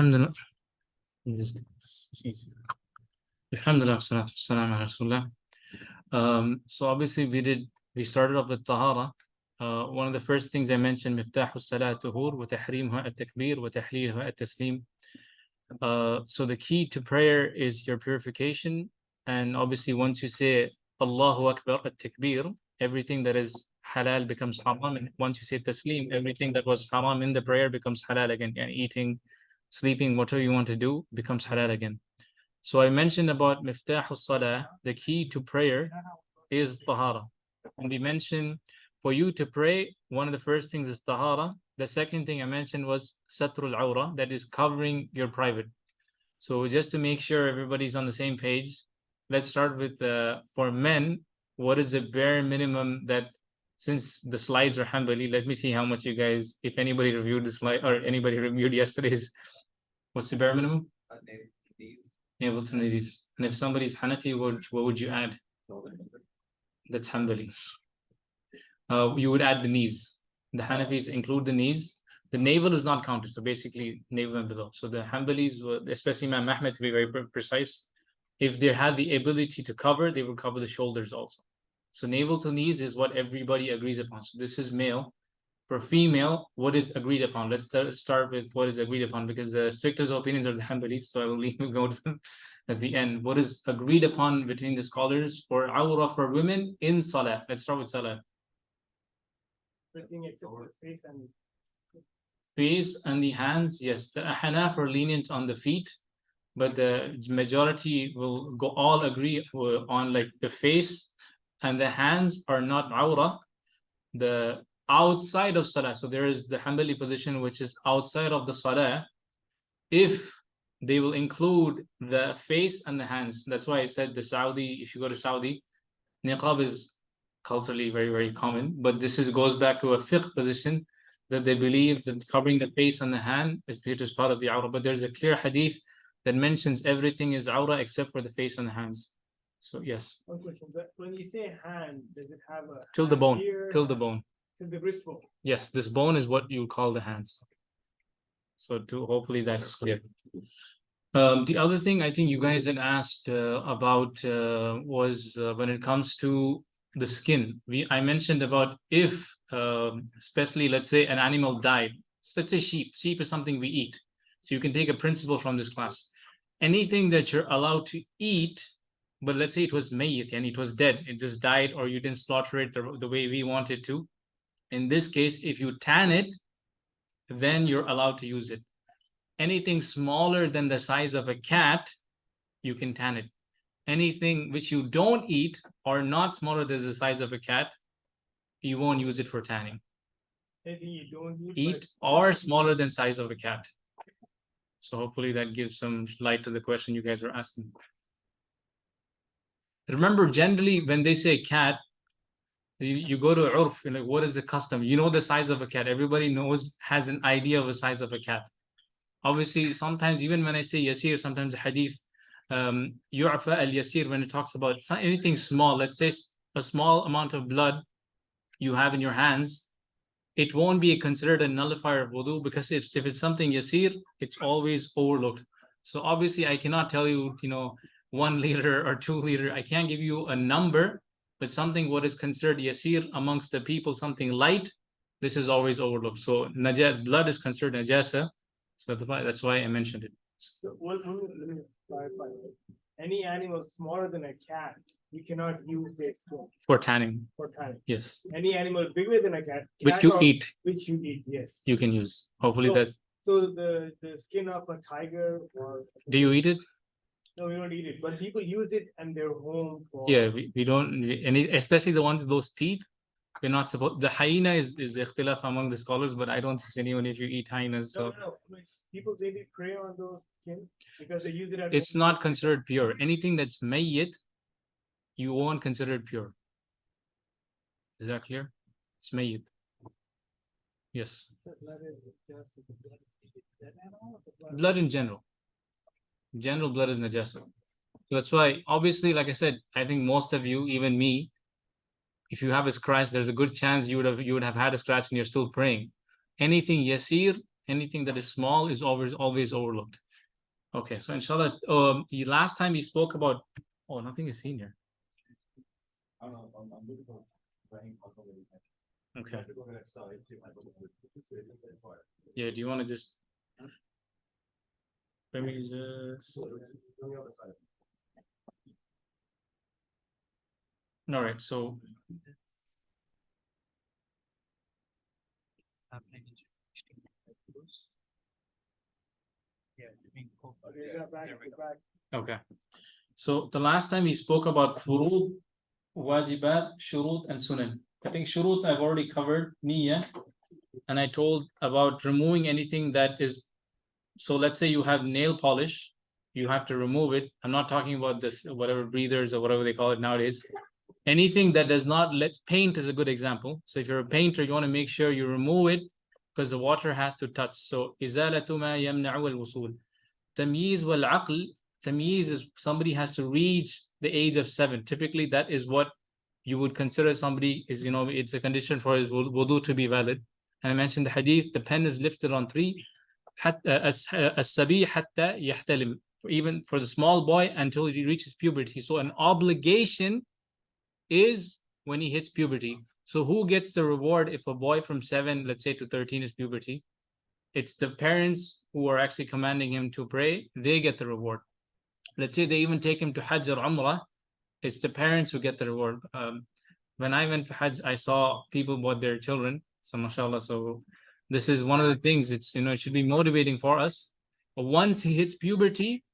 Alhamdulillah. It's easy. Alhamdulillah, wassalatu wassalamu ala Rasulullah. So obviously we started off with Taharah. One of the first things I mentioned, مفتاح الصلاة طهور وتحريمها التكبير وتحليلها التسليم. So the key to prayer is your purification, and obviously once you say Allahu Akbar at-takbir, everything that is halal becomes haram, and once you say taslim, everything that was haram in the prayer becomes halal again, and eating, sleeping, whatever you want to do becomes halal again. So I mentioned about miftah salah, the key to prayer is tahara. And we mentioned for you to pray, one of the first things is tahara. The second thing I mentioned was satrul awra, that is covering your private. So just to make sure everybody's on the same page, let's start with for men, what is the bare minimum that, since the slides are Hanbali, let me see how much you guys, if anybody reviewed the slide or anybody reviewed yesterday's, what's the bare minimum? Able to knees. And if somebody's Hanafi, what would you add? That's Hanbali. You would add the knees. The Hanafis include the knees. The navel is not counted, so basically navel and below. So the Hanbalis, especially Imam Ahmed, to be very precise, if they had the ability to cover, they would cover the shoulders also. So navel to knees is what everybody agrees upon. So this is male. For female, what is agreed upon? Let's start with what is agreed upon, because the strictest opinions are the Hanbalis, so I will go to them at the end. What is agreed upon between the scholars for awrah for women in salah? Let's start with salah. Everything except for face and the hands, yes. The Hanaf are lenient on the feet, but the majority will all agree on like the face and the hands are not awrah. The outside of salah, so there is the Hanbali position which is outside of the salah, if they will include the face and the hands. That's why I said the Saudi, if you go to Saudi, niqab is culturally very, very common, but this goes back to a fiqh position that they believe that covering the face and the hand is part of the awrah. But there's a clear hadith that mentions everything is awrah except for the face and the hands. So yes. One question, but when you say hand, does it have a Till the bone, here, till the bone. till the wrist bone? Yes, this bone is what you call the hands. So hopefully that's clear. The other thing I think you guys had asked about was when it comes to the skin. I mentioned about if, especially let's say an animal died. So let's say sheep. Sheep is something we eat. So you can take a principle from this class. Anything that you're allowed to eat, but let's say it was mayyit and it was dead, it just died, or you didn't slaughter it the way we wanted to. In this case, if you tan it, then you're allowed to use it. Anything smaller than the size of a cat, you can tan it. Anything which you don't eat or not smaller than the size of a cat, you won't use it for tanning. Anything you don't eat or smaller than size of a cat. So hopefully that gives some light to the question you guys are asking. Remember, generally when they say cat, you go to urf, like what is the custom? You know the size of a cat. Everybody has an idea of the size of a cat. Obviously, sometimes even when I say yasir, sometimes the hadith, yu'fa al-yasir, when it talks about anything small, let's say a small amount of blood you have in your hands, it won't be considered a nullifier of wudu, because if it's something yasir, it's always overlooked. So obviously I cannot tell you, 1 liter or 2 liter. I can't give you a number, but something what is considered yasir amongst the people, something light, this is always overlooked. So blood is considered najasa. So that's why I mentioned it. So, let me clarify. Any animal smaller than a cat, you cannot use their skin for tanning. For tanning. Yes. Any animal bigger than a cat, which you eat. Which you eat, yes. You can use. Hopefully that's. So the skin of a tiger or. Do you eat it? No, we don't eat it, but people use it and they're home for. Yeah, we don't, especially the ones with those teeth. We're not supposed. The hyena is ikhtilaf among the scholars, but I don't think anyone if you eat hyenas. So no. People maybe prey on those skin because they use it as. It's not considered pure. Anything that's mayyit, you won't consider it pure. Is that clear? It's mayyit. Yes. Blood in general. General blood is najasa. So that's why, obviously, like I said, I think most of you, even me, if you have a scratch, there's a good chance you would have had a scratch and you're still praying. Anything yasir anything that is small is always overlooked. Okay, so inshallah, the last time we spoke about, oh, nothing is seen here. Okay. Yeah, do you want to just, let me just, all right, so okay. So the last time we spoke about furud, wajibat, shurut, and sunan. I think shurut I've already covered, niyyah, and I told about removing anything that is, so let's say you have nail polish, you have to remove it. I'm not talking about this, whatever breathers or whatever they call it nowadays. Anything that does not let, paint is a good example. So if you're a painter, you want to make sure you remove it because the water has to touch. So izalatu ma yamna'u al-wusul. Tamyiz wal aql. Tamyiz is somebody has to reach the age of 7. Typically, that is what you would consider somebody is, it's a condition for his wudu to be valid. And I mentioned the hadith, the pen is lifted on 3. As-sabi hatta yahtalim. Even for the small boy until he reaches puberty. So an obligation is when he hits puberty. So who gets the reward if a boy from 7, let's say, to 13 is puberty? It's the parents who are actually commanding him to pray. They get the reward. Let's say they even take him to Hajj or Umrah. It's the parents who get the reward. When I went for Hajj, I saw people brought their children. So mashallah. So this is one of the things. It's, it should be motivating for us. But once he hits puberty,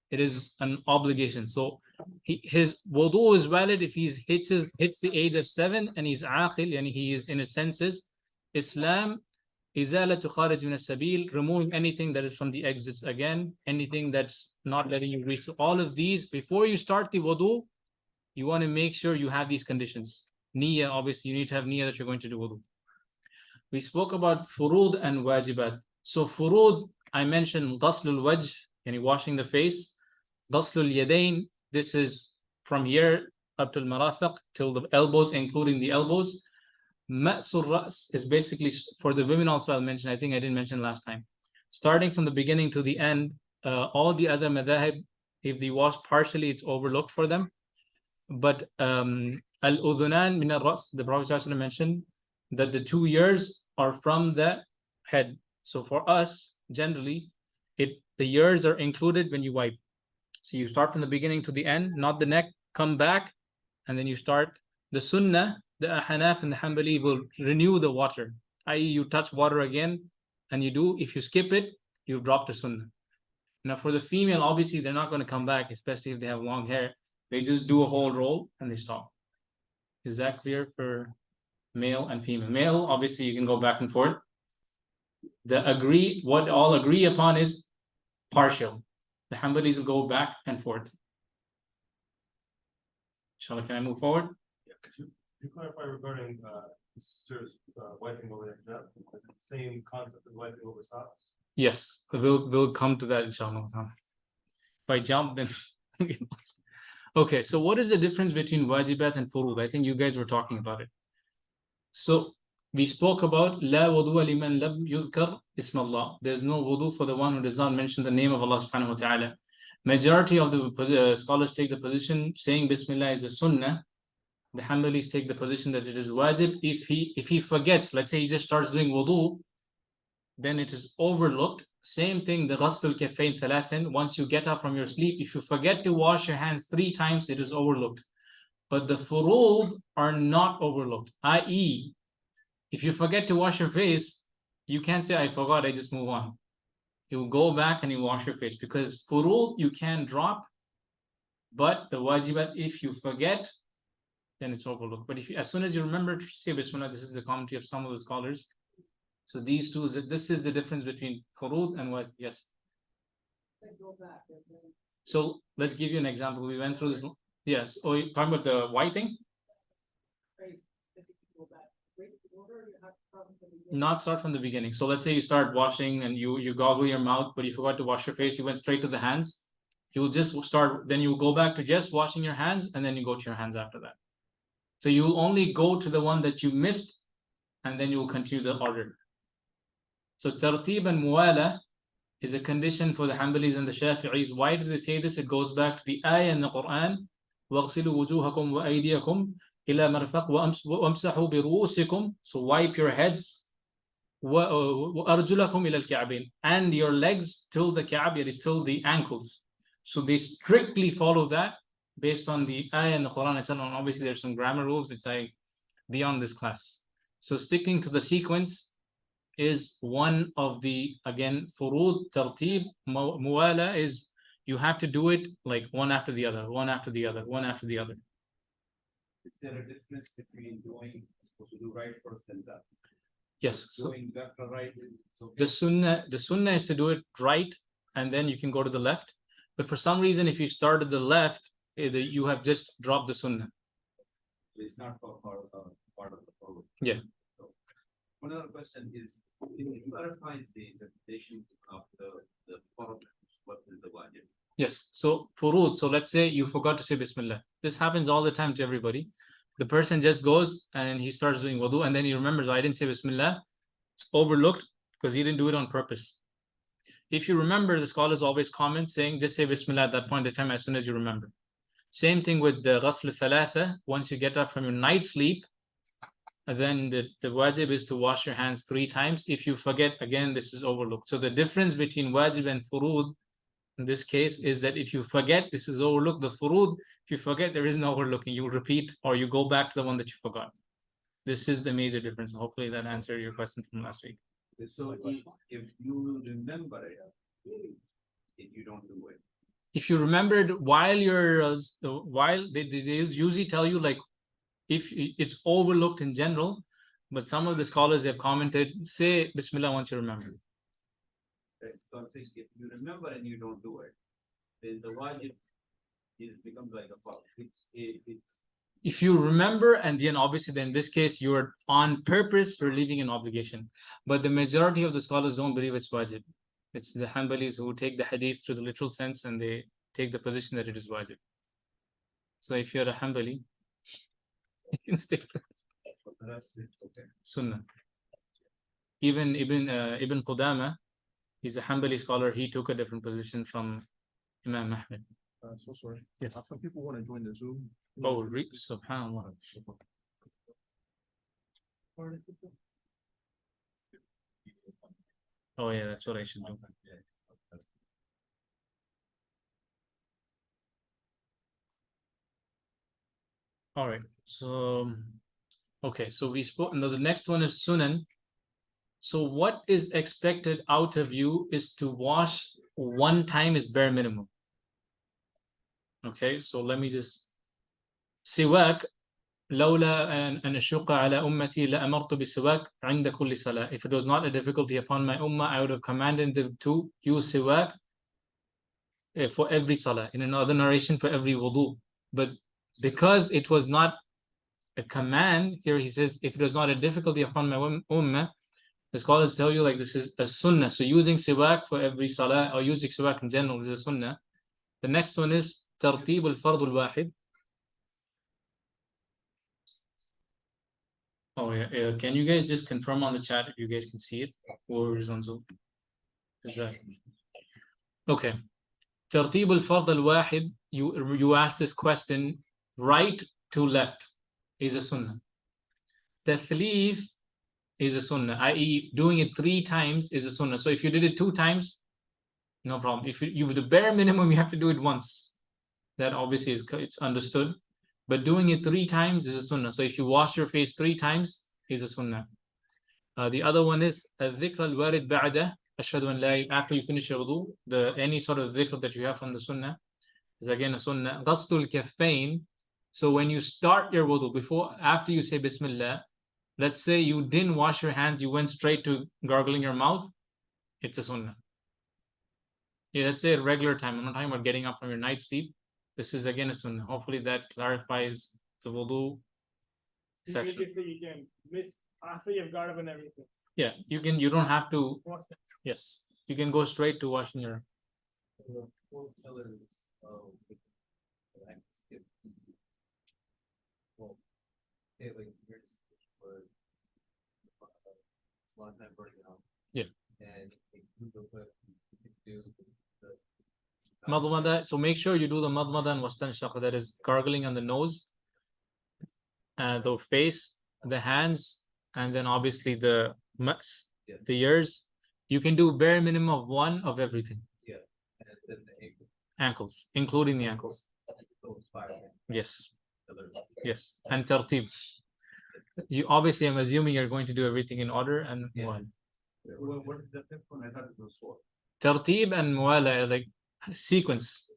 it is an obligation. So his wudu is valid if he hits the age of 7 and he's aqil, and he is in his senses. Islam, izalatu kharij min as-sabil, removing anything that is from the exits again, anything that's not letting you reach. So all of these, before you start the wudu, you want to make sure you have these conditions. Niyyah, obviously, you need to have niyyah that you're going to do wudu. We spoke about furud and wajibat. So furud, I mentioned ghaslul wajh, washing the face. Ghaslul yadayn, this is from here up to al-marafiq, till the elbows, including the elbows. Ma'sul ra's is basically for the women also. I'll mention, I think I didn't mention last time. Starting from the beginning to the end, all the other madhahib, if they wash partially, it's overlooked for them. But al-udhunan min al-ra's, the Prophet mentioned that the 2 ears are from the head. So for us, generally, the ears are included when you wipe. So you start from the beginning to the end, not the neck, come back, and then you start. The sunnah, the Hanaf and the Hanbali will renew the water, i.e. you touch water again, and you do. If you skip it, you've dropped the sunnah. Now for the female, obviously they're not going to come back, especially if they have long hair. They just do a whole roll and they stop. Is that clear for male and female? Male, obviously you can go back and forth. What all agree upon is partial. The Hanbalis will go back and forth. Inshallah, can I move forward? Yeah, could you clarify regarding sisters wiping over their hijab? Is it the same concept as wiping over socks? Yes, we'll come to that inshallah. If I jump, then okay. So what is the difference between wajibat and furud? I think you guys were talking about it. So we spoke about la wudu'a liman lam yuzkar ism Allah. There's no wudu for the one who does not mention the name of Allah subhanahu wa ta'ala. Majority of the scholars take the position saying Bismillah is the sunnah. The Hanbalis take the position that it is wajib. If he forgets, let's say he just starts doing wudu, then it is overlooked. Same thing, the ghasl al-kaffayn thalathan. Once you get up from your sleep, if you forget to wash your hands 3 times, it is overlooked. But the furud are not overlooked. I.e., if you forget to wash your face, you can't say, I forgot, I just move on. You go back and you wash your face, because furud you can drop, but the wajibat, if you forget, then it's overlooked. But if you, as soon as you remember to say Bismillah, this is the commentary of some of the scholars. So these two, this is the difference between furud and wajib. Yes. So let's give you an example. We went through this. Yes. Oh, you're talking about the wiping? Not start from the beginning. So let's say you start washing and you goggle your mouth, but you forgot to wash your face. You went straight to the hands. You will just start. Then you will go back to just washing your hands, and then you go to your hands after that. So you will only go to the one that you missed, and then you will continue the order. So tartib and muwala is a condition for the Hanbalis and the Shafi'is. Why do they say this? It goes back to the ayah in the Quran. وَاغْسِلُوا وُجُوهَكُمْ وَأَيْدِيَكُمْ إِلَى مَرْفَقٍ وَامْسَحُوا بِرُؤُوسِكُمْ. So wipe your heads. وَأَرْجُلَكُمْ إِلَى الْكَعْبَيْنِ. And your legs till the Ka'b, is till the ankles. So they strictly follow that based on the ayah in the Quran itself. And obviously there's some grammar rules which I beyond this class. So sticking to the sequence is one of the, again, furud. Tartib, muwala is you have to do it like one after the other, one after the other, one after the other. Is there a difference between supposed to do right first and left? Yes. So Doing left or right is okay. the sunnah is to do it right and then you can go to the left. But for some reason, if you start at the left, you have just dropped the sunnah. It's not part of the program. Yeah. So, one other question is, can you clarify the interpretation of the farad? What is the wajib? Yes. So furud. So let's say you forgot to say Bismillah. This happens all the time to everybody. The person just goes and he starts doing wudu and then he remembers, I didn't say Bismillah. It's overlooked because he didn't do it on purpose. If you remember, the scholars always comment saying, just say Bismillah at that point in time as soon as you remember. Same thing with the ghasl thalatha. Once you get up from your night sleep, then the wajib is to wash your hands 3 times. If you forget, again, this is overlooked. So the difference between wajib and furud in this case is that if you forget, this is overlooked. The furud, if you forget, there is no overlooking. You repeat or you go back to the one that you forgot. This is the major difference. Hopefully that answered your question from last week. So if you remember it, if you don't do it. If you remembered while you're while they usually tell you like if it's overlooked in general, but some of the scholars have commented, say Bismillah once you remember. Right? So I'm saying if you remember and you don't do it, then the wajib becomes like a fault. It's If you remember, and then obviously then in this case you're on purpose relieving an obligation. But the majority of the scholars don't believe it's wajib. It's the Hanbalis who take the hadith to the literal sense and they take the position that it is wajib. So if you're a Hanbali, you can stick to the rest is okay. Sunnah. Even Ibn Qudama, he's a Hanbali scholar, he took a different position from Imam Ahmed. So sorry. Yes. Some people want to join the Zoom. Oh, subhanAllah. Oh yeah, that's what I should do. All right. So, okay. So we spoke. Now the next one is Sunan. So what is expected out of you is to wash 1 time is bare minimum. Okay. So let me just siwak. لولا أن أشق على أمتي لأمرت بالسواك عند كل صلاة. If it was not a difficulty upon my ummah, I would have commanded them to use siwak for every salah. In another narration, for every wudu. But because it was not a command, here he says, if it was not a difficulty upon my ummah, the scholars tell you like this is a sunnah. So using siwak for every salah or using siwak in general is a sunnah. The next one is tartib al-fard al-wahid. Oh yeah, can you guys just confirm on the chat if you guys can see it? Or is on Zoom? Is that okay? Tartib al-fard al-wahid, you asked this question, right to left is a sunnah. Tathlith is a sunnah, i.e. doing it 3 times is a sunnah. So if you did it 2 times, no problem. If you the bare minimum, you have to do it once. That obviously it's understood. But doing it 3 times is a sunnah. So if you wash your face 3 times, is a sunnah. The other one is al-dhikr al-warid ba'da ashhadu an la, after you finish your wudu, any sort of dhikr that you have from the sunnah is again a sunnah. Ghasl al-kaffayn. So when you start your wudu, after you say Bismillah, let's say you didn't wash your hands, you went straight to gargling your mouth, it's a sunnah. Yeah, let's say a regular time. I'm not talking about getting up from your night sleep. This is again a sunnah. Hopefully that clarifies the wudu section. You can miss after you've got up and everything. Yeah, you don't have to. Yes, you can go straight to washing your. Yeah. And you could do the. Madmada, so make sure you do the madmada and wastanshaq, that is gargling on the nose, the face, the hands, and then obviously the ears. You can do bare minimum of one of everything. Yeah. And then the Ankles, including the ankles. those 5 Yes, others. yes. And tartib. You obviously, I'm assuming you're going to do everything in order and Yeah. muwala. What is the fifth one? I thought it was 4. Tartib and muwala, like sequence.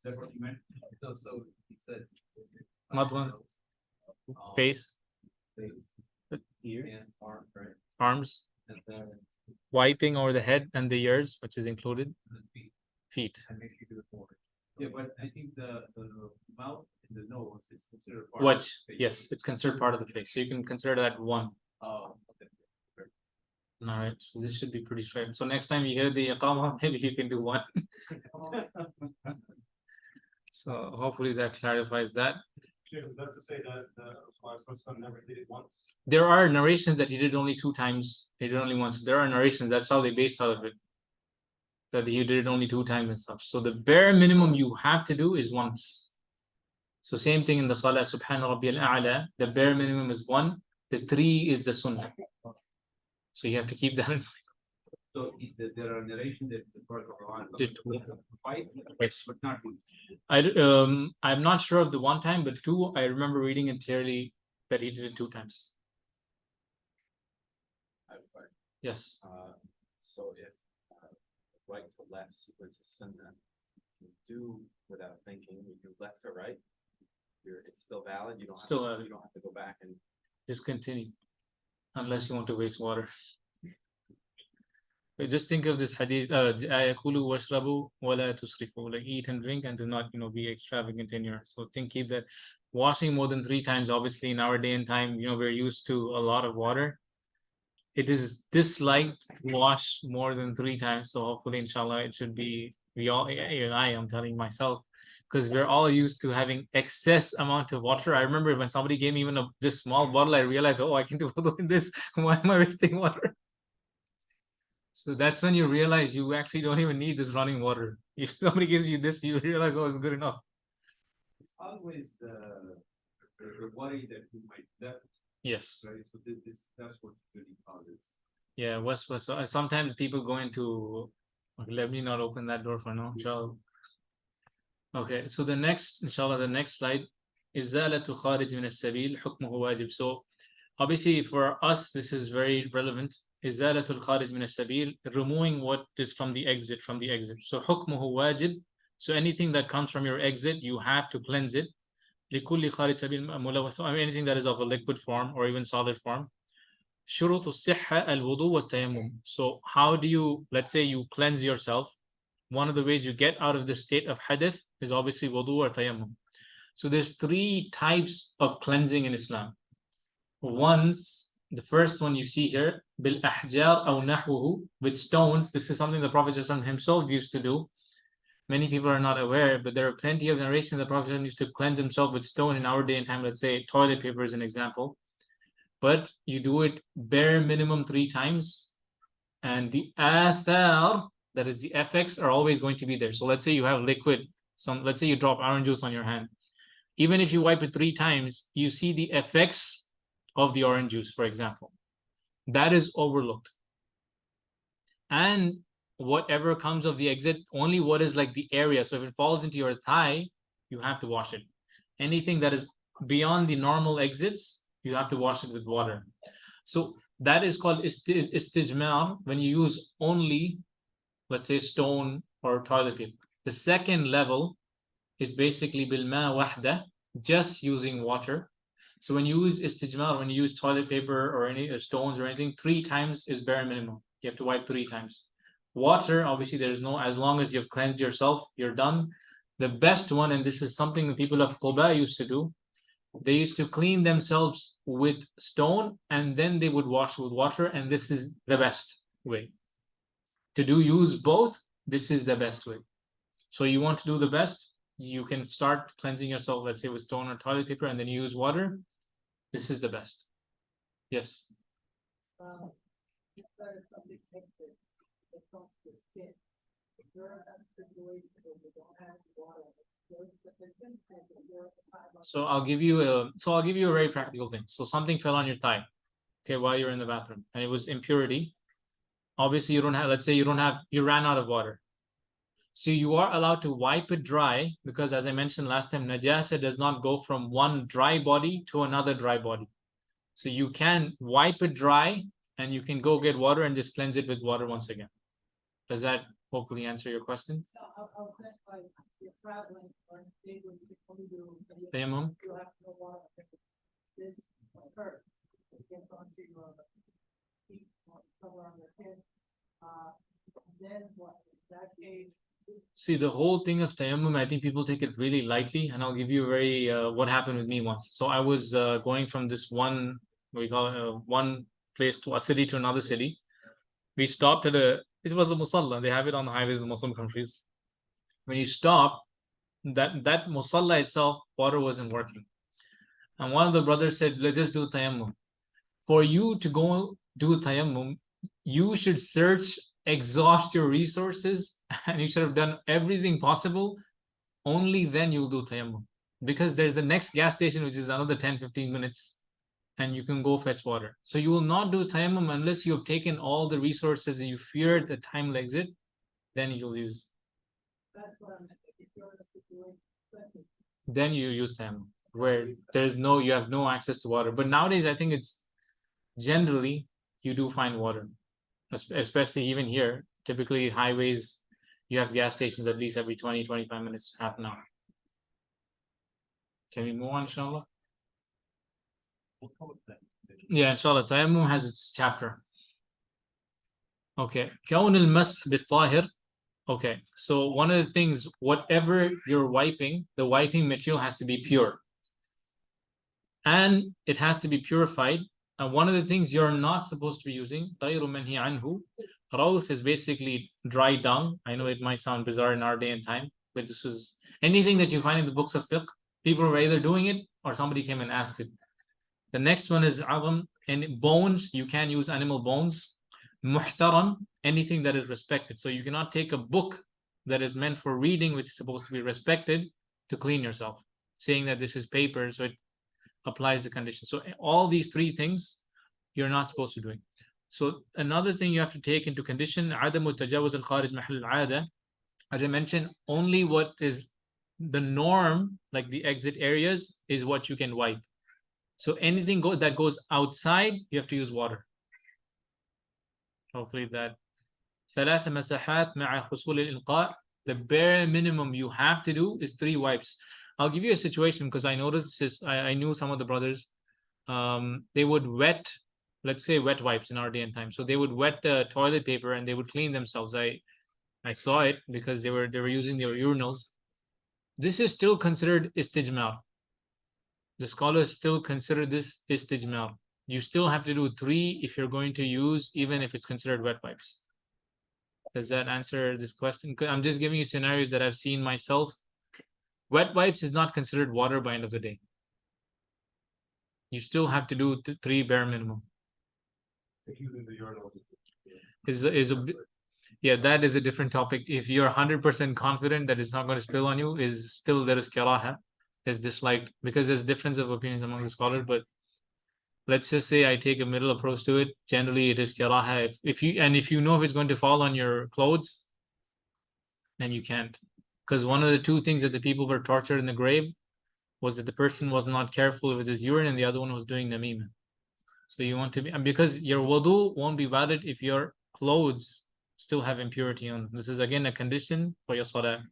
That's what you meant? So he said. Madmada, face, Ears. And arm, right? arms, And then wiping over the head and the ears, which is included. the feet. Feet. And make sure you do it more. Yeah, but I think the mouth and the nose is considered part of What? the face. Yes, it's considered part of the face. So you can consider that one. Oh, okay. All right, so this should be pretty straight. So next time you hear the iqamah, maybe you can do one. So hopefully that clarifies that. Is that to say that Rasulullah never did it once? There are narrations that he did only 2 times. He did only once. There are narrations, that's how they based out of it, that he did it only 2 times and stuff. So the bare minimum you have to do is once. So same thing in the salah, Subhana Rabbiyal A'la, the bare minimum is 1. The 3 is the sunnah. So you have to keep that in mind. So there are narrations that the Prophet Did fight, Yes. but not. I'm not sure of the 1 time, but 2, I remember reading it clearly that he did it 2 times. Yes. So if right to left sequence is sunnah, you do without thinking, you do left to right, it's still valid. You don't have Still to, valid. you don't have to go back and Just continue. Unless you want to waste water. But just think of this hadith, ayakulu washrabu wala tusrifu, like eat and drink and do not, be extravagant in your. So keep that. Washing more than 3 times, obviously in our day and time, we're used to a lot of water. It is disliked to wash more than 3 times. So hopefully, inshallah, it should be, I am telling myself, because we're all used to having excess amount of water. I remember when somebody gave me even this small bottle, I realized, oh, I can do this. Why am I wasting water? So that's when you realize you actually don't even need this running water. If somebody gives you this, you realize, oh, it's good enough. It's always the worry that you might left, Yes. right? So that's what really causes. Yeah. Sometimes people go into. Okay, let me not open that door for now. Inshallah. Okay. So the next slide is zalatu kharij min as-sabil hukmuhu wajib. So obviously for us this is very relevant. Izalatul kharij min as-sabil, removing what is from the exit. So hukmuhu wajib. So anything that comes from your exit, you have to cleanse it. Likulli kharij sabil mulawwath. Anything that is of a liquid form or even solid form. Shurut as-sihha al-wudu wa tayammum. So how do you, let's say you cleanse yourself? One of the ways you get out of the state of hadith is obviously wudu or tayammum. So there's 3 types of cleansing in Islam. The first one you see here, bil ahjar aw nahwuhu, with stones. This is something the Prophet himself used to do. Many people are not aware, but there are plenty of narrations the Prophet used to cleanse himself with stone in our day and time. Let's say toilet paper is an example. But you do it bare minimum 3 times. And the athar, that is the effects, are always going to be there. So let's say you have liquid, let's say you drop orange juice on your hand. Even if you wipe it 3 times, you see the effects of the orange juice, for example. That is overlooked. And whatever comes of the exit, only what is like the area. So if it falls into your thigh, you have to wash it. Anything that is beyond the normal exits, you have to wash it with water. So that is called istijmar, when you use only, let's say, stone or toilet paper. The second level is basically bilma wahda, just using water. So when you use istijmar, when you use toilet paper or any stones or anything, 3 times is bare minimum. You have to wipe 3 times. Water, obviously, there's no, as long as you've cleansed yourself, you're done. The best one, and this is something the people of Quba used to do, they used to clean themselves with stone and then they would wash with water, and this is the best way. To use both, this is the best way. So you want to do the best, you can start cleansing yourself, let's say with stone or toilet paper, and then you use water. This is the best. Yes. So I'll give you a very practical thing. So something fell on your thigh, okay, while you're in the bathroom, and it was impurity. Obviously, you don't have, let's say you ran out of water. So you are allowed to wipe it dry because, as I mentioned last time, najasa does not go from one dry body to another dry body. So you can wipe it dry and you can go get water and just cleanse it with water once again. Does that hopefully answer your question? Tayammum? See, the whole thing of tayammum, I think people take it really lightly, and I'll give you a very what happened with me once. So I was going from this one, what we call it, one place to a city to another city. We stopped at it was a musalla. They have it on the highways in Muslim countries. When you stop, that musalla itself, water wasn't working. And one of the brothers said, let's just do tayammum. For you to go do tayammum, you should search, exhaust your resources, and you should have done everything possible. Only then you'll do tayammum. Because there's the next gas station, which is another 10-15 minutes, and you can go fetch water. So you will not do tayammum unless you have taken all the resources and you fear the time will exit, then you'll use. Then you use tayammum, where you have no access to water. But nowadays, I think it's generally you do find water, especially even here. Typically, highways, you have gas stations at least every 20-25 minutes, half an hour. Can we move on, inshallah? Yeah, inshallah. Tayammum has its chapter. Okay. كون المسح بالطاهر. Okay. So one of the things, whatever you're wiping, the wiping material has to be pure. And it has to be purified. And one of the things you're not supposed to be using, غير منهي عنه. Rawth is basically dry dung. I know it might sound bizarre in our day and time, but this is anything that you find in the books of fiqh. People were either doing it or somebody came and asked it. The next one is azam, and bones. You can use animal bones. Muhtaram, anything that is respected. So you cannot take a book that is meant for reading, which is supposed to be respected, to clean yourself, saying that this is paper, so it applies the condition. So all these three things you're not supposed to do. So another thing you have to take into condition, عدم التجاوز الخارج محل العادة. As I mentioned, only what is the norm, like the exit areas, is what you can wipe. So anything that goes outside, you have to use water. Hopefully that. ثلاث مساحات مع حصول الإلقاء. The bare minimum you have to do is 3 wipes. I'll give you a situation because I noticed this. I knew some of the brothers. They would wet, let's say wet wipes in our day and time. So they would wet the toilet paper and they would clean themselves. I saw it because they were using their urinals. This is still considered istijmar. The scholars still consider this istijmar. You still have to do 3 if you're going to use, even if it's considered wet wipes. Does that answer this question? I'm just giving you scenarios that I've seen myself. Wet wipes is not considered water by end of the day. You still have to do 3 bare minimum. Yeah, that is a different topic. If you're 100% confident that it's not going to spill on you, is still there is karaha, is disliked, because there's difference of opinions among the scholars. But let's just say I take a middle approach to it. Generally, it is karaha. If you know if it's going to fall on your clothes, then you can't. Because one of the 2 things that the people were tortured in the grave was that the person was not careful with his urine and the other one was doing namima. So you want to be, because your wudu won't be valid if your clothes still have impurity on. This is again a condition for your salah.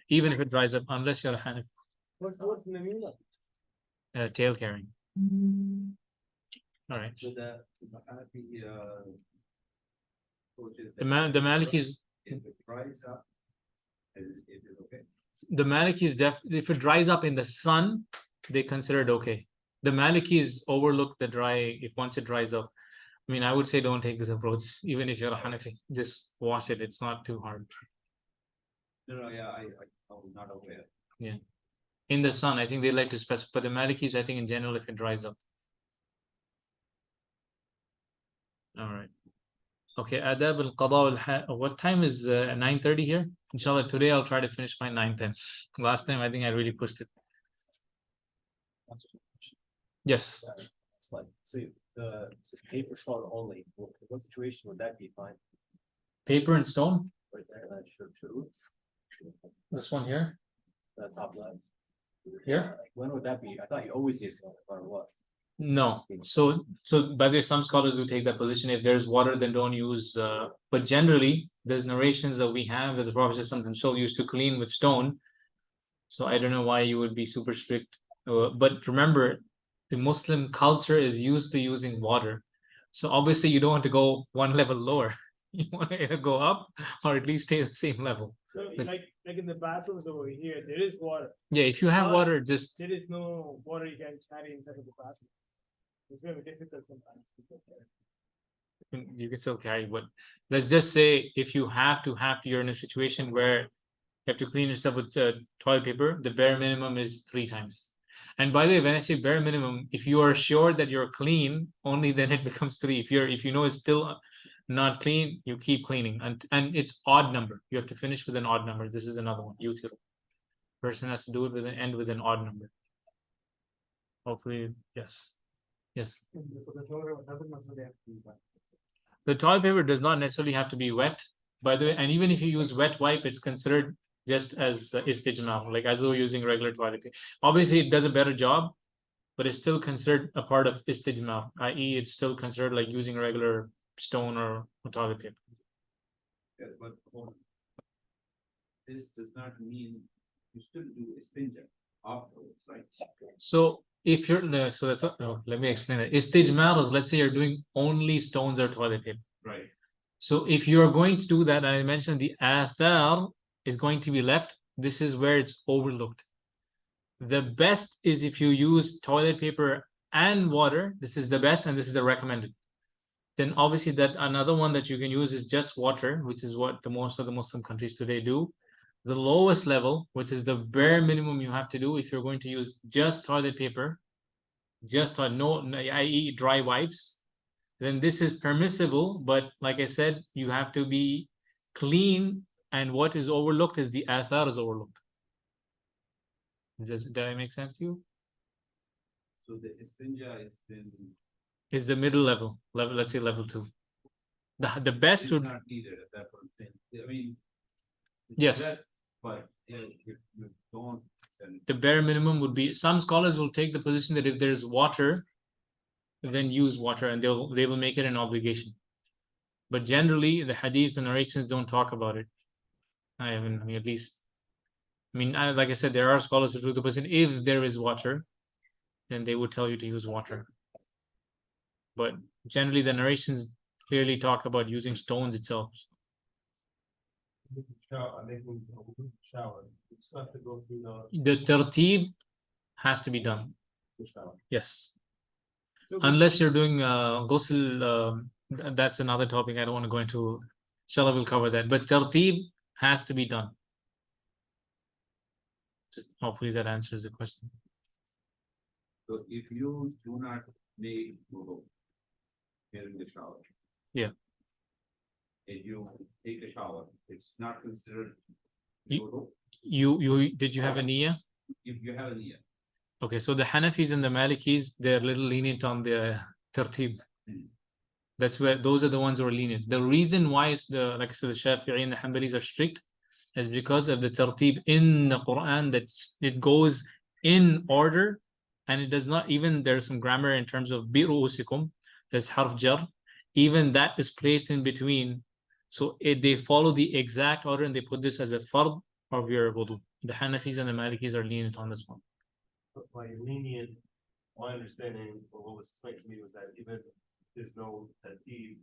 Even if it dries up, unless you're a Hanafi. What's namima? Tail carrying. All right. So the Hanafi, The Malikis. if it dries up, is it okay? The Malikis if it dries up in the sun, they consider it okay. The Malikis overlook the dry if once it dries up. I mean, I would say don't take this approach, even if you're a Hanafi. Just wash it. It's not too hard. No, yeah, I was not aware. Yeah. In the sun, I think they like to specify. But the Malikis, I think in general, if it dries up. All right. Okay, adab al-qada what time is 9:30 here? Inshallah, today I'll try to finish by 9:10. Last time I think I really pushed it. Yes. It's like, so it's paper stone only, what situation would that be fine? Paper and stone. Right there, that should, This one here. the top left. Here? Like, when would that be? I thought you always use it, or what? No. So by the way, some scholars do take that position. If there's water, then don't use. But generally, there's narrations that we have that the Prophet himself used to clean with stone. So I don't know why you would be super strict. But remember, the Muslim culture is used to using water. So obviously, you don't want to go one level lower. You want to either go up or at least stay at the same level. So But- like in the bathrooms over here, there is water. Yeah, if you have water, just There is no water you can carry inside of the bathroom. It's very difficult sometimes. you can still carry. But let's just say if you have to, you're in a situation where you have to clean yourself with toilet paper, the bare minimum is 3 times. And by the way, when I say bare minimum, if you are sure that you're clean, only then it becomes 3. If you know it's still not clean, you keep cleaning, and it's odd number. You have to finish with an odd number. This is another one. Util. Person has to do it with end with an odd number. Hopefully, yes. Yes. So the toilet doesn't necessarily have to be wet. The toilet paper does not necessarily have to be wet, by the way, and even if you use wet wipe, it's considered just as istijmar, like as though using regular toilet paper. Obviously, it does a better job, but it's still considered a part of istijmar, i.e., it's still considered like using regular stone or toilet paper. Yeah, but this does not mean you still do istinja afterwards, right? So if you're the so that's no, let me explain it. Istijmar is, let's say you're doing only stones or toilet paper. Right. So if you're going to do that, and I mentioned the athar is going to be left, this is where it's overlooked. The best is if you use toilet paper and water. This is the best, and this is the recommended. Then obviously that another one that you can use is just water, which is what the most of the Muslim countries today do. The lowest level, which is the bare minimum you have to do if you're going to use just toilet paper, just i.e. dry wipes, then this is permissible, but like I said, you have to be clean, and what is overlooked is the athar is overlooked. Did I make sense to you? So the istinja is then Is the middle level, let's say level 2. The best it's would not needed at that point. I mean. it's Yes. that, But if you don't, then the bare minimum would be, some scholars will take the position that if there's water, then use water, and they will make it an obligation. But generally, the hadith and narrations don't talk about it. I mean, at least, like I said, there are scholars who do the position if there is water, then they would tell you to use water. But generally, the narrations clearly talk about using stones itself. Making a shower, it's not to go through the The tartib has to be done. shower. Yes. So Unless you're doing ghusl, that's another topic I don't want to go into. Inshallah, we'll cover that. But tartib has to be done. Hopefully that answers the question. so if you do not make wudu during the shower. Yeah. And you take a shower, it's not considered Ye- wudu Did you have a niyyah? if you have a niyyah. Okay, so the Hanafis and the Malikis, they're a little lenient on the tartib. That's where those are the ones who are lenient. The reason why is like I said, the Shafi'i and the Hanbalis are strict is because of the tartib in the Quran, it goes in order, and it does not even, there's some grammar in terms of bi'ru'usikum, there's harf jar, even that is placed in between. So they follow the exact order, and they put this as a fard of your wudu. The Hanafis and the Malikis are lenient on this one. By lenient, my understanding, or what was explained to me was that even if there's no tartib,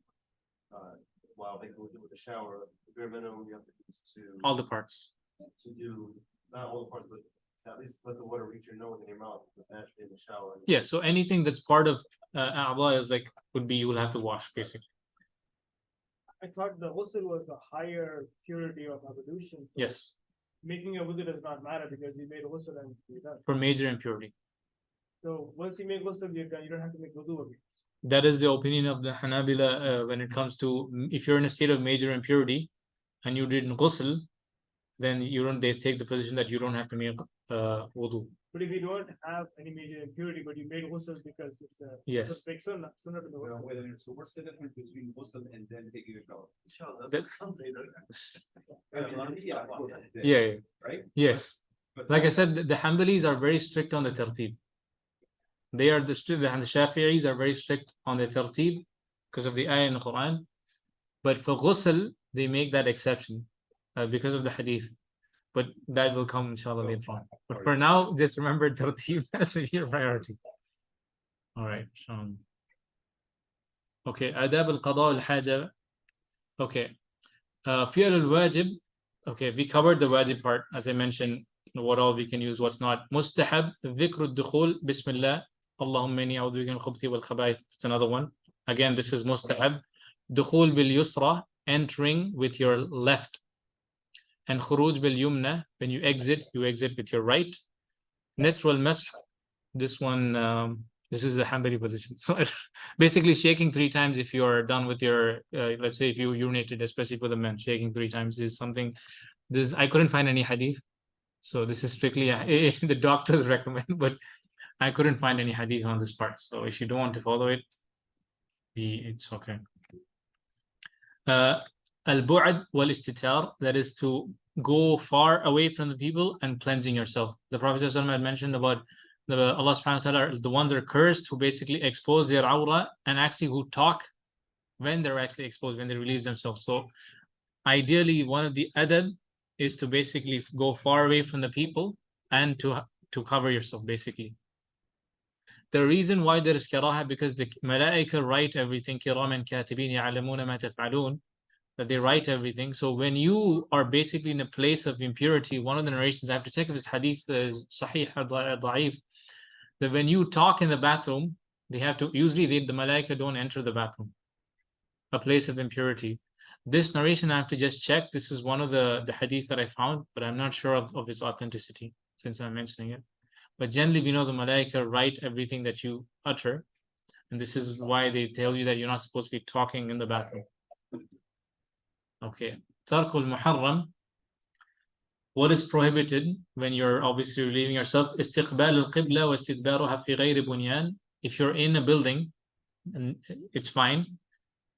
while they go with the shower, the bare minimum you have to do is All the parts. to do, not all the parts, but at least let the water reach your nose and your mouth, because naturally in the shower. Yeah, so anything that's part of a'dha is like, would be, you will have to wash basically. I thought the ghusl was the higher purity of ablution. So Yes, making a wudu does not matter because you made ghusl and you're done. for major impurity. So once you make ghusl, you're done. You don't have to make wudu again. That is the opinion of the Hanabila when it comes to if you're in a state of major impurity and you did ghusl, then you don't. They take the position that you don't have to make wudu. But if you don't have any major impurity, but you made ghusl because it's a Yes. it's a big sunnah to the Well, ghusl. wait a minute, so what's the difference between ghusl and then taking a shower? That- Yeah. Yeah. Right? Yes. But Like I said, the Hanbalis are very strict on the tartib. They are the Shafi'is are very strict on the tartib because of the ayah in the Quran. But for ghusl, they make that exception because of the hadith. But that will come inshallah later on. But for now, just remember tartib as the priority. All right. Okay. Adab al-qada al-haja. Okay. Fi'l al-wajib. Okay, we covered the wajib part, as I mentioned, what all we can use, what's not. Mustahab, dhikr al-dukhul, bismillah, Allahumma inni a'udhu bika min al-khubuthi wal khaba'ith. It's another one. Again, this is mustahab. Dukhul bil yusra, entering with your left. And khuruj bil yumna, when you exit with your right. Nitr al-masah, this one, this is a Hanbali position. So basically shaking 3 times if you're done with your, let's say if you urinated, especially for the men, shaking 3 times is something, this I couldn't find any hadith. So this is strictly the doctors recommend, but I couldn't find any hadith on this part. So if you don't want to follow it, it's okay. Al-bu'ad wal-istitar, that is to go far away from the people and cleansing yourself. The Prophet ﷺ had mentioned about Allah subhanahu wa ta'ala, the ones that are cursed who basically expose their awra and actually who talk when they're actually exposed, when they release themselves. So ideally, one of the adab is to basically go far away from the people and to cover yourself, basically. The reason why there is karaha, because the malaika write everything, kiraman katibin ya'lamuna ma taf'alun, that they write everything. So when you are basically in a place of impurity, one of the narrations, I have to check if this hadith is sahih or da'if, that when you talk in the bathroom, they have to, usually the malaika don't enter the bathroom, a place of impurity. This narration I have to just check. This is one of the hadith that I found, but I'm not sure of its authenticity since I'm mentioning it. But generally, we know the malaika write everything that you utter, and this is why they tell you that you're not supposed to be talking in the bathroom. Okay, tarkul muharram. What is prohibited when you're obviously relieving yourself? Istiqbal al-qibla wa istidbaruha fi ghayri bunyan. If you're in a building, and it's fine.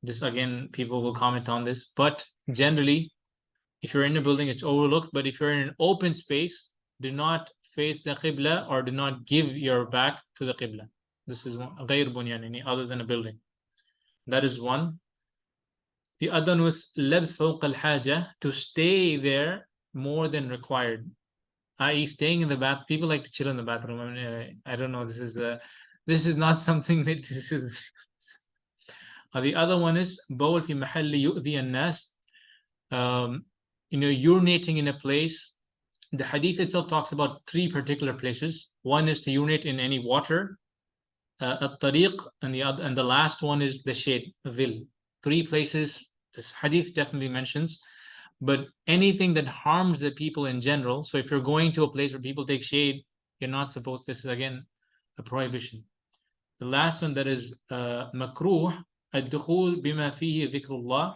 This again, people will comment on this, but generally, if you're in a building, it's overlooked. But if you're in an open space, do not face the qibla or do not give your back to the qibla. This is ghayr bunyan, any other than a building. That is one. The other was labth fawq al-haja, to stay there more than required, i.e. staying in the bath. People like to chill in the bathroom. I mean, I don't know, this is not something that this is. The other one is bawl fi mahalli yu'dhi an-nas, urinating in a place. The hadith itself talks about 3 particular places. One is to urinate in any water, at-tariq, and the last one is the shade, dhil. 3 places this hadith definitely mentions, but anything that harms the people in general. So if you're going to a place where people take shade, you're not supposed. This is again a prohibition. The last one, that is makruh, ad-dukhul bima fihi dhikrullah.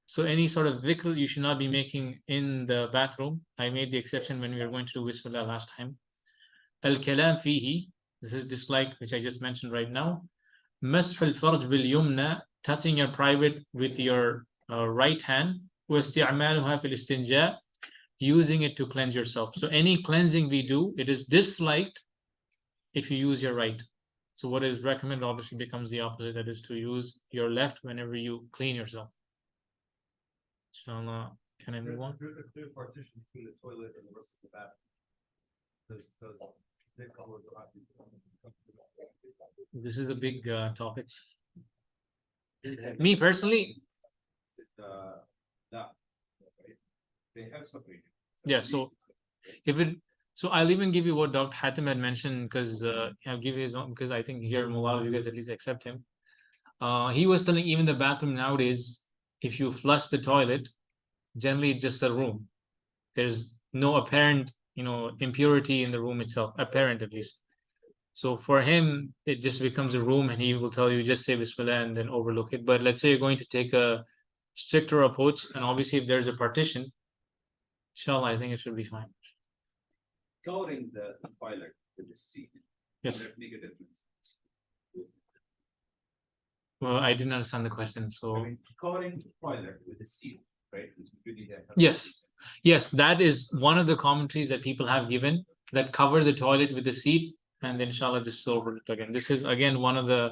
So any sort of dhikr you should not be making in the bathroom. I made the exception when we were going to do Bismillah last time. Al-kalam fihi, this is disliked, which I just mentioned right now. Mash al-farj bil yumna, touching your private with your right hand. Wasti'maluha fil istinja, using it to cleanse yourself. So any cleansing we do, it is disliked if you use your right. So what is recommended obviously becomes the opposite, that is to use your left whenever you clean yourself. Inshallah, can I move on? There's a clear partition between the toilet and the rest of the bathroom. This is a big topic. Me personally, They have separated. yeah. So I'll even give you what Dr. Hatim had mentioned, because I'll give you his own, because I think here in Mullah you guys at least accept him. He was telling even the bathroom nowadays, if you flush the toilet, generally it's just a room. There's no apparent, impurity in the room itself, apparent at least. So for him, it just becomes a room and he will tell you just say Bismillah and then overlook it. But let's say you're going to take a stricter approach, and obviously if there's a partition, inshallah, I think it should be fine. Covering the toilet with the seat. Yes. That make a difference. Well, I didn't understand the question, I so mean, covering the toilet with the seat, right? Which really that- yes. Yes, that is one of the commentaries that people have given, that cover the toilet with the seat, and then inshallah this is over it again. This is again one of the,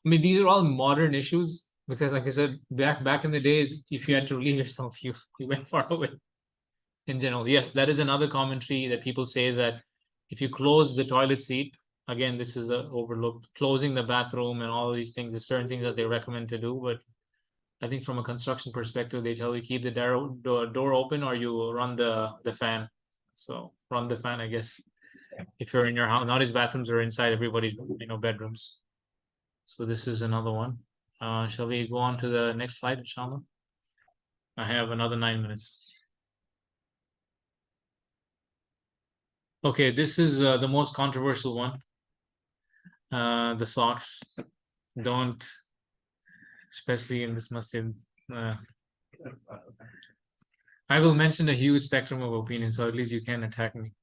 I mean, these are all modern issues because like I said, back in the days, if you had to relieve yourself, you went far away. In general, yes, that is another commentary that people say that if you close the toilet seat, again, this is overlooked, closing the bathroom and all these things, there's certain things that they recommend to do, but I think from a construction perspective, they tell you keep the door open or you run the fan. So run the fan, I guess, if you're in your house. Not his bathrooms are inside everybody's bedrooms. So this is another one. Shall we go on to the next slide, inshallah? I have another 9 minutes. Okay, this is the most controversial one. The socks. Don't, especially in this masjid. I will mention a huge spectrum of opinions, so at least you can attack me.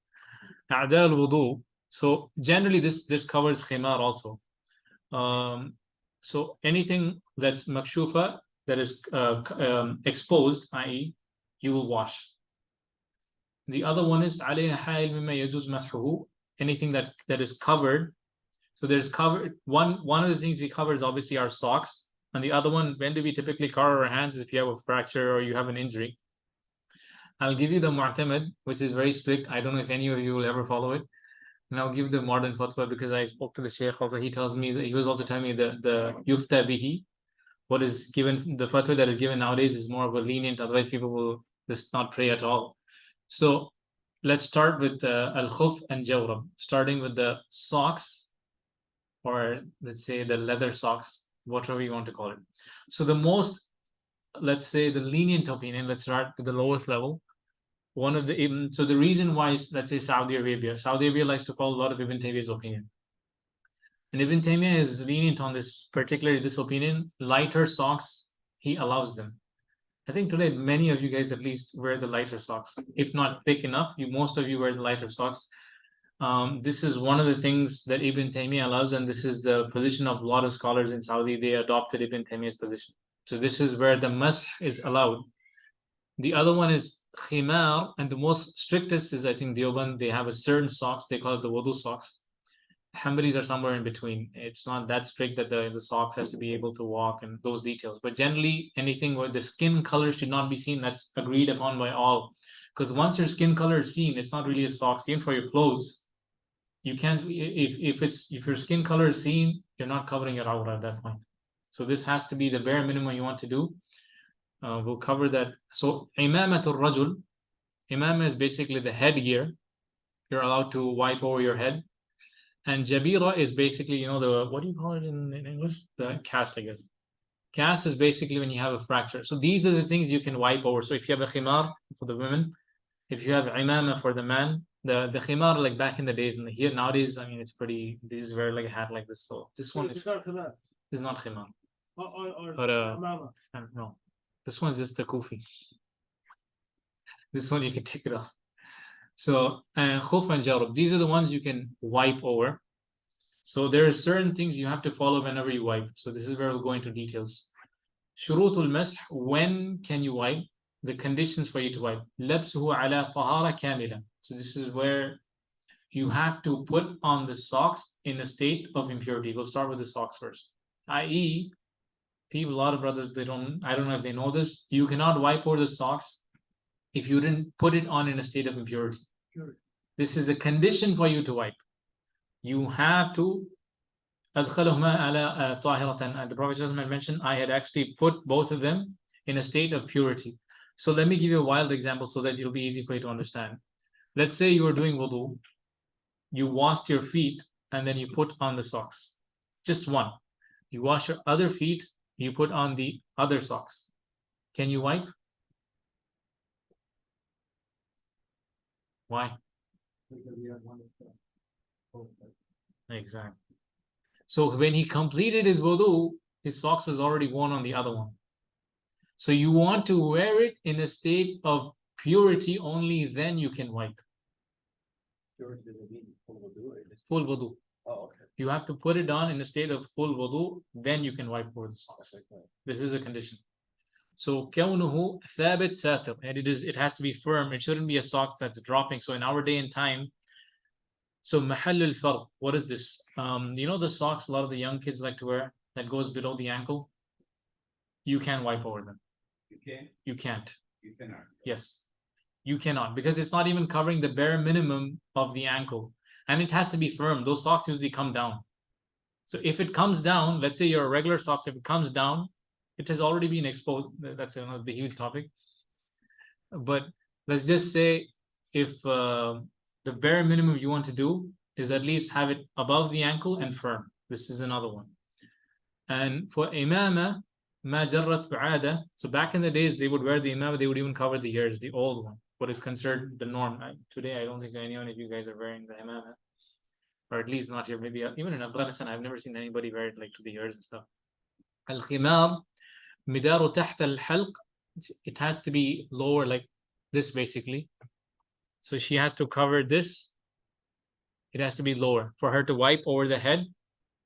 A'da al-wudu. So generally this covers khimar also. So anything that's makshufa, that is exposed, i.e. you will wash. The other one is alayha ha'il mimma yajuz mashuhu, anything that is covered. So there's covered, one of the things we cover is obviously our socks, and the other one, when do we typically cover our hands, is if you have a fracture or you have an injury. I'll give you the mu'tamad, which is very strict. I don't know if any of you will ever follow it. And I'll give the modern fatwa because I spoke to the Shaykh also. He tells me that he was also telling me the yufta bihi, what is given, the fatwa that is given nowadays is more of a lenient, otherwise people will just not pray at all. So let's start with al-khuf and jawrab, starting with the socks, or let's say the leather socks, whatever you want to call it. So the most, let's say the lenient opinion, let's start with the lowest level. One of the, so the reason why is, let's say Saudi Arabia likes to follow a lot of Ibn Taymiyyah's opinion. And Ibn Taymiyyah is lenient on this, particularly this opinion. Lighter socks, he allows them. I think today many of you guys at least wear the lighter socks. If not thick enough, most of you wear the lighter socks. This is one of the things that Ibn Taymiyyah allows, and this is the position of a lot of scholars in Saudi. They adopted Ibn Taymiyyah's position. So this is where the mash is allowed. The other one is khimar, and the most strictest is, I think, Deoband. They have a certain socks, they call it the wudu socks. Hanbalis are somewhere in between. It's not that strict that the socks has to be able to walk and those details. But generally, anything where the skin color should not be seen, that's agreed upon by all. Because once your skin color is seen, it's not really a sock. Same for your clothes. You can't, if your skin color is seen, you're not covering your awrah at that point. So this has to be the bare minimum you want to do. We'll cover that. So imamatul rajul, imama is basically the headgear. You're allowed to wipe over your head. And jabira is basically, the, what do you call it in English? The cast, I guess. Cast is basically when you have a fracture. So these are the things you can wipe over. So if you have a khimar for the women, if you have imama for the man, the khimar, like back in the days, and here nowadays, I mean, it's pretty, this is very like a hat like this. So this one is not khimar. But no. This one's just a kufi. This one you can take it off. So khuf and jarab, these are the ones you can wipe over. So there are certain things you have to follow whenever you wipe. So this is where we'll go into details. Shurutul mash, when can you wipe? The conditions for you to wipe. Labsuhu ala tahara kamila. So this is where you have to put on the socks in a state of impurity. We'll start with the socks first. I.e., people, a lot of brothers, I don't know if they know this, you cannot wipe over the socks if you didn't put it on in a state of impurity. This is a condition for you to wipe. You have to adkhalahuma ala tahiratan. The Prophet mentioned, I had actually put both of them in a state of purity. So let me give you a wild example so that it'll be easy for you to understand. Let's say you are doing wudu, you washed your feet, and then you put on the socks. Just one. You wash your other feet, you put on the other socks. Can you wipe? Why? Exactly. So when he completed his wudu, his socks is already worn on the other one. So you want to wear it in a state of purity only, then you can wipe. Purity doesn't mean full wudu, or just- Full wudu. Oh, okay. You have to put it on in a state of full wudu, then you can wipe over the socks. Okay. This is a condition. So كونه ثابت ساتر, and it has to be firm. It shouldn't be a sock that's dropping. So in our day and time, so محل الفرق, what is this? You know the socks a lot of the young kids like to wear that goes below the ankle? You can wipe over them. You can, You can't. you cannot. Yes. You cannot, because it's not even covering the bare minimum of the ankle. And it has to be firm. Those socks usually come down. So if it comes down, let's say your regular socks, if it comes down, it has already been exposed. That's another huge topic. But let's just say if the bare minimum you want to do is at least have it above the ankle and firm. This is another one. And for imama, ma jarrat ba'ada. So back in the days, they would wear the imama, they would even cover the ears, the old one, what is considered the norm. Today, I don't think anyone of you guys are wearing the imama, or at least not here. Maybe even in Afghanistan, I've never seen anybody wear it like to the ears and stuff. Al-khimar, midaru tahta al-halq. It has to be lower, like this basically. So she has to cover this. It has to be lower for her to wipe over the head,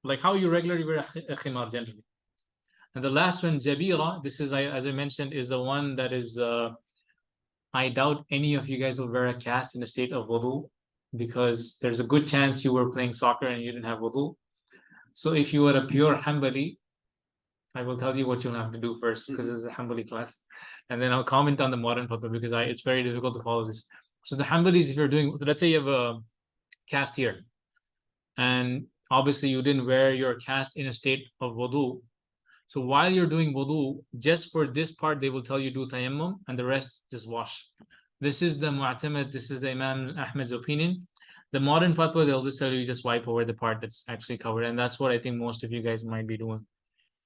like how you regularly wear a khimar generally. And the last one, Jabira, this is, as I mentioned, is the one that is, I doubt any of you guys will wear a cast in a state of wudu, because there's a good chance you were playing soccer and you didn't have wudu. So if you were a pure Hanbali, I will tell you what you'll have to do first, because this is a Hanbali class. And then I'll comment on the modern fatwa, because it's very difficult to follow this. So the Hanbalis, if you're doing, let's say you have a cast here, and obviously you didn't wear your cast in a state of wudu. So while you're doing wudu, just for this part, they will tell you do tayammum, and the rest just wash. This is the mu'tamad, this is the Imam Ahmad's opinion. The modern fatwa, they'll just tell you just wipe over the part that's actually covered. And that's what I think most of you guys might be doing.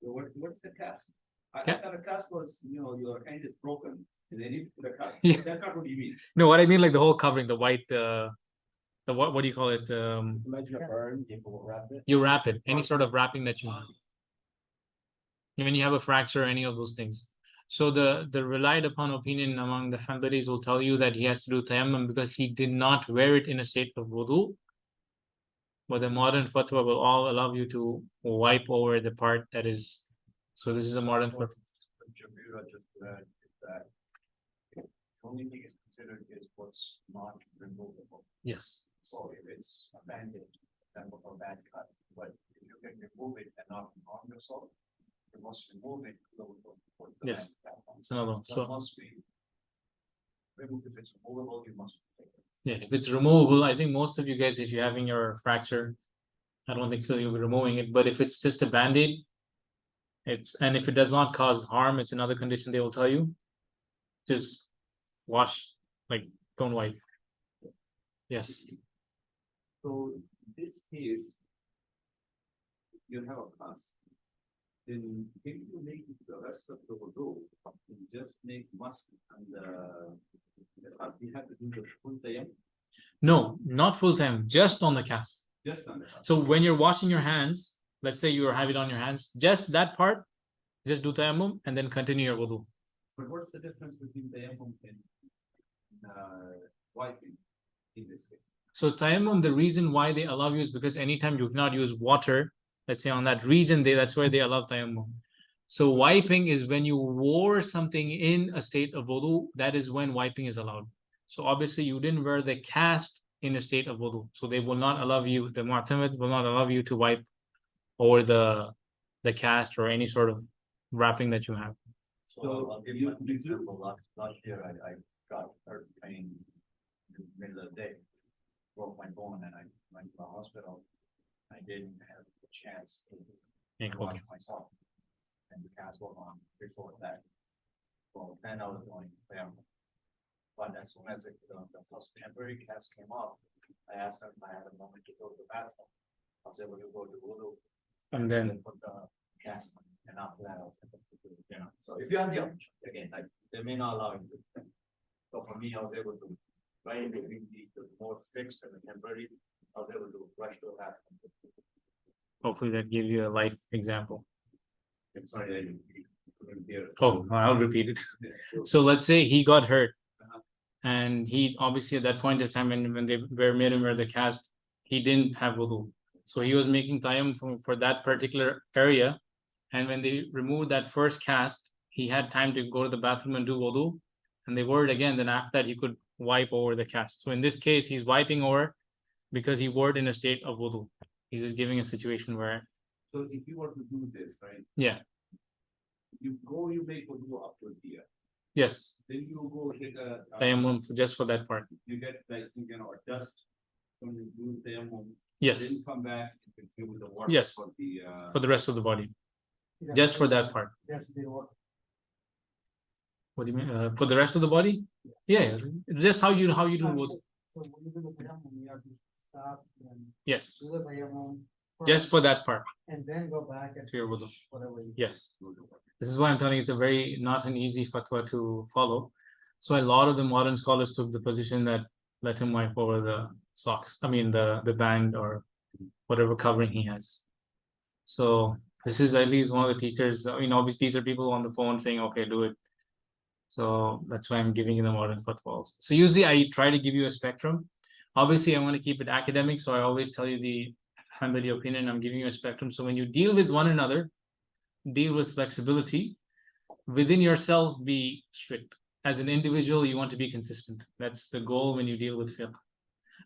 What's the cast? I Yeah. thought a cast was, your hand is broken and then you put a cast. Yeah. That's not what he means. No, what I mean, like the whole covering, the white, the what do you call it? Imagine a burn, people will wrap it. You wrap it, any sort of wrapping that you have. When you have a fracture, any of those things. So the relied upon opinion among the Hanbalis will tell you that he has to do tayammum because he did not wear it in a state of wudu. But the modern fatwa will all allow you to wipe over the part that is. So this is a modern fatwa. Jabira just read that the only thing is considered is what's not removable. Yes. So if it's a bandage, then with a bad cut, but if you can remove it and not harm yourself, you must remove it. Put the Yes. band back on. It's another one. So it So must be removed. If it's removable, you must take it. yeah, if it's removable, I think most of you guys, if you're having your fracture, I don't think so you'll be removing it. But if it's just a band-aid, and if it does not cause harm, it's another condition they will tell you. Just wash, like don't wipe. Yes. So this case, you have a cast. Then can you make the rest of the wudu and just make must and the cast, you have to do the full tayammum No, not full time, just on the cast. just on the cast. So when you're washing your hands, let's say you have it on your hands, just that part, just do tayammum and then continue your wudu. But what's the difference between tayammum and wiping in this case? So tayammum, the reason why they allow you is because anytime you cannot use water, let's say on that region, that's where they allow tayammum. So wiping is when you wore something in a state of wudu, that is when wiping is allowed. So obviously you didn't wear the cast in a state of wudu. So they will not allow you, the mu'tamad will not allow you to wipe over the cast or any sort of wrapping that you have. So I'll give you an example. Last year, I got hurt pain in the middle of the day. Broke my bone and I went to the hospital. I didn't have the chance to wash myself. And the cast was on before that. Well, then I was going there. But as soon as the first temporary cast came off, I asked them if I had a moment to go to the bathroom. I was able to go to wudu. And then Put the cast on, and after that, I was able to do it, So if you have the option, again, like, they may not allow you to. So for me, I was able to, right in between the more fixed and the temporary, I was able to rush to that. Hopefully that gave you a life example. I'm sorry, I couldn't hear. Oh, I'll repeat it. Yeah. So let's say he got hurt. Uh-huh. And he obviously at that point of time when they made him wear the cast, he didn't have wudu. So he was making tayammum for that particular area. And when they removed that first cast, he had time to go to the bathroom and do wudu. And they wore it again. Then after that, he could wipe over the cast. So in this case, he's wiping over because he wore it in a state of wudu. He's just giving a situation where, So if you were to do this, right, yeah, you make wudu up to here, yes, then you go take a. tayammum just for that part. You get like, dust when you do tayammum. Yes, Then come back and continue with the water. Yes. For for the rest of the body, just for that part. Yes, they were. What do you mean? For the rest of the body? Yeah, it's just how you do wudu. So when you do the tayammum, you have to stop and Yes, do the tayammum. just for that part. And then go back and. To your wudu. finish Whatever you. Yes. This is why I'm telling you it's a very not an easy fatwa to follow. So a lot of the modern scholars took the position that let him wipe over the socks. I mean the band or whatever covering he has. So this is at least one of the teachers. I mean, obviously these are people on the phone saying, okay, do it. So that's why I'm giving you the modern fatwas. So usually I try to give you a spectrum. Obviously, I want to keep it academic, so I always tell you the Hanbali opinion. I'm giving you a spectrum. So when you deal with one another, deal with flexibility. Within yourself, be strict. As an individual, you want to be consistent. That's the goal when you deal with fiqh.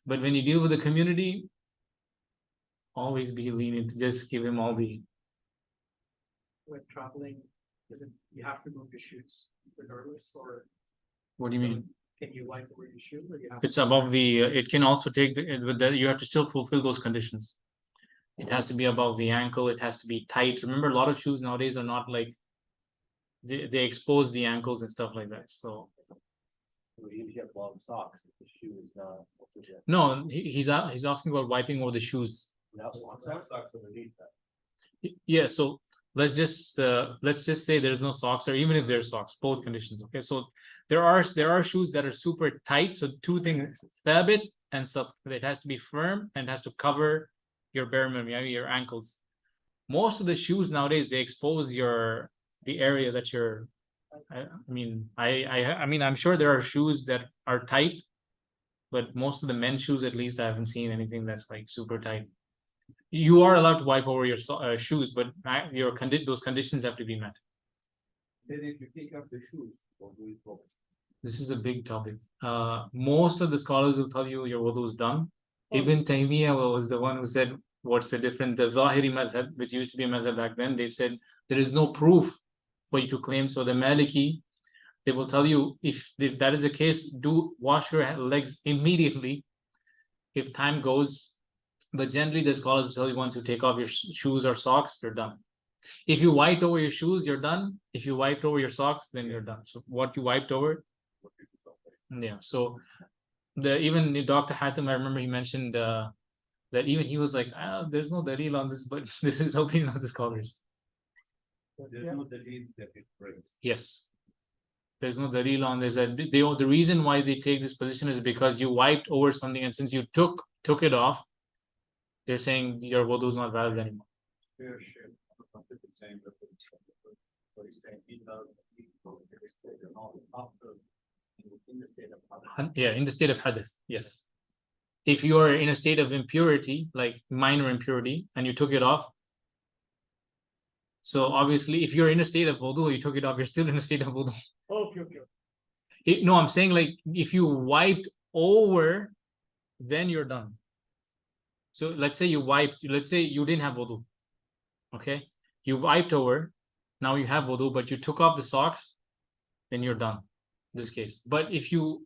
But when you deal with the community, always be lenient. Just give him all the. When traveling, is it, you have to move your shoes regardless, or What do you mean? can you wipe over your shoe, or you have? If it's above the, it can also take the, you have to still fulfill those conditions. It has to be above the ankle. It has to be tight. Remember, a lot of shoes nowadays are not like they expose the ankles and stuff like that. So We usually have long socks, if the shoe is not. no, he's asking about wiping over the shoes. Now, socks underneath that. Yeah, so let's just say there's no socks, or even if there's socks, both conditions. Okay, so there are shoes that are super tight. So two things: thabit and sat. It has to be firm and it has to cover your bare minimum, your ankles. Most of the shoes nowadays they expose the area that you're. I mean, I'm sure there are shoes that are tight, but most of the men's shoes, at least, I haven't seen anything that's like super tight. You are allowed to wipe over your shoes, but those conditions have to be met. Then if you take off the shoes, or do it both? This is a big topic. Most of the scholars will tell you your wudu is done. Ibn Taymiyyah was the one who said, what's the difference? The Zahiri madhab, which used to be a madhab back then, they said there is no proof for you to claim. So the Maliki, they will tell you if that is the case, do wash your legs immediately if time goes. But generally, the scholars will tell you once you take off your shoes or socks, you're done. If you wiped over your shoes, you're done. If you wiped over your socks, then you're done. So what you wiped over, yeah. So even Dr. Hatem, I remember he mentioned that even he was like, there's no dalil on this, but this is the opinion of the scholars. There's no dalil that it breaks. Yes. There's no dalil on this. The reason why they take this position is because you wiped over something, and since you took it off, they're saying your wudu is not valid anymore. Fair share. Saying that so he's saying he does after in the state of Yeah, in the state of hadith, yes. If you are in a state of impurity, like minor impurity, and you took it off, so obviously if you're in a state of wudu, you took it off, you're still in a state of wudu. Okay. No, I'm saying like if you wiped over, then you're done. So let's say let's say you didn't have wudu. Okay, you wiped over, now you have wudu, but you took off the socks, then you're done. In this case, but if you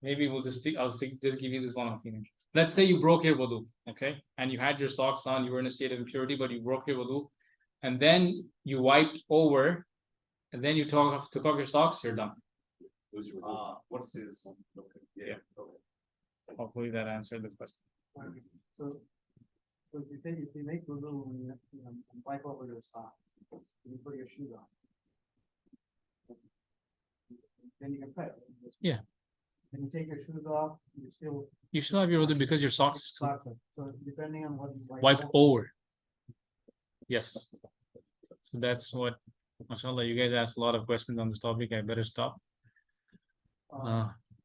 maybe we'll just just give you this one opinion. Let's say you broke your wudu, okay, and you had your socks on, you were in a state of impurity, but you broke your wudu, and then you wiped over, and then you took off your socks, you're done. What's this? Okay. Yeah. Okay. Hopefully that answered the question. So if you make wudu and wipe over your sock, you put your shoes on. Then you can pray. Yeah. Then you take your shoes off, You still have your wudu because your socks is still socks. So depending on what you wiped over. Yes. So that's what, mashallah, you guys asked a lot of questions on this topic. I better stop.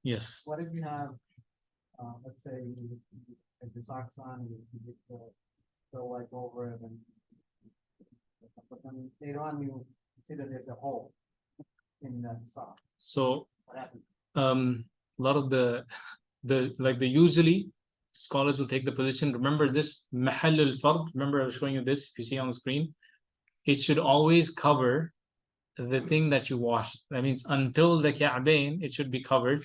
Yes. What if you have, let's say, you have the socks on, you get the wipe over it, and but then later on you see that there's a hole in the sock. So What happens? a lot of the usually scholars will take the position. Remember this mahal al-fard. Remember I was showing you this. If you see on the screen, it should always cover the thing that you wash. That means until the ka'bayn, it should be covered.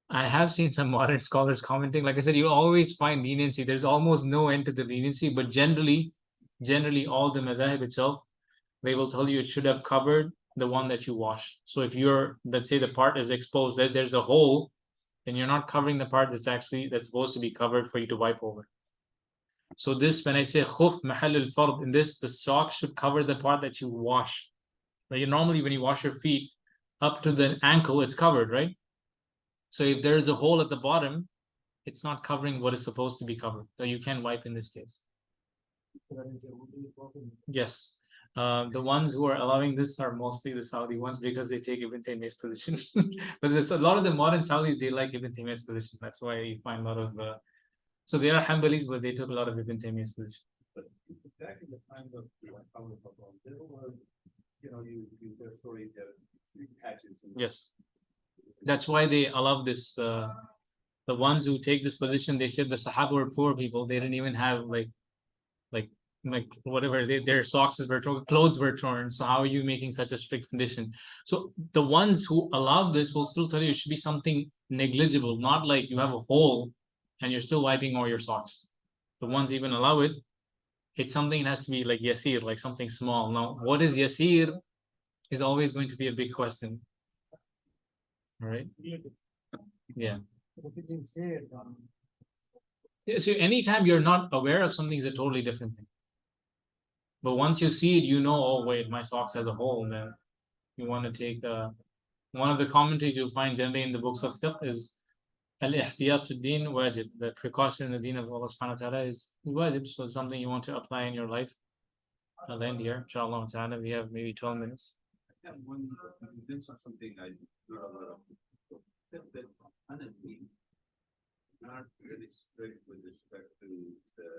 I have seen some modern scholars commenting. Like I said, you always find leniency. There's almost no end to the leniency, but generally, all the madhahib itself, they will tell you it should have covered the one that you wash. So if you're, let's say the part is exposed, there's a hole, then you're not covering the part that's supposed to be covered for you to wipe over. So this, when I say khuf mahal al-fard, in this, the sock should cover the part that you wash. Like normally when you wash your feet up to the ankle, it's covered, right? So if there is a hole at the bottom, it's not covering what is supposed to be covered. So you can wipe in this case. Yes. The ones who are allowing this are mostly the Saudi ones because they take Ibn Taymiyyah's position. But there's a lot of the modern Saudis, they like Ibn Taymiyyah's position. That's why you find a lot of so they are Hanbalis, but they took a lot of Ibn Taymiyyah's position. But back in the time of there were, their story, there were 3 patches. Yes. That's why they allow this. The ones who take this position, they said the Sahaba were poor people. They didn't even have like whatever, their socks were torn, clothes were torn. So how are you making such a strict condition? So the ones who allow this will still tell you it should be something negligible, not like you have a hole and you're still wiping all your socks. The ones even allow it, it's something that has to be like yasir, like something small. Now, what is yasir is always going to be a big question. All right? Yeah. If you didn't say it, Yeah, so anytime you're not aware of something is a totally different thing. But once you see it, you know, oh wait, my socks has a hole. Then you want to take one of the commentaries you'll find generally in the books of fiqh is al-ihtiyat fi-din wajib. The precaution in the deen of Allah subhanahu wa ta'ala is wajib. So it's something you want to apply in your life. I'll end here, inshallah ta'ala. We have maybe 12 minutes. I have one, you mentioned something I wrote a lot of. That honestly, not really strict with respect to the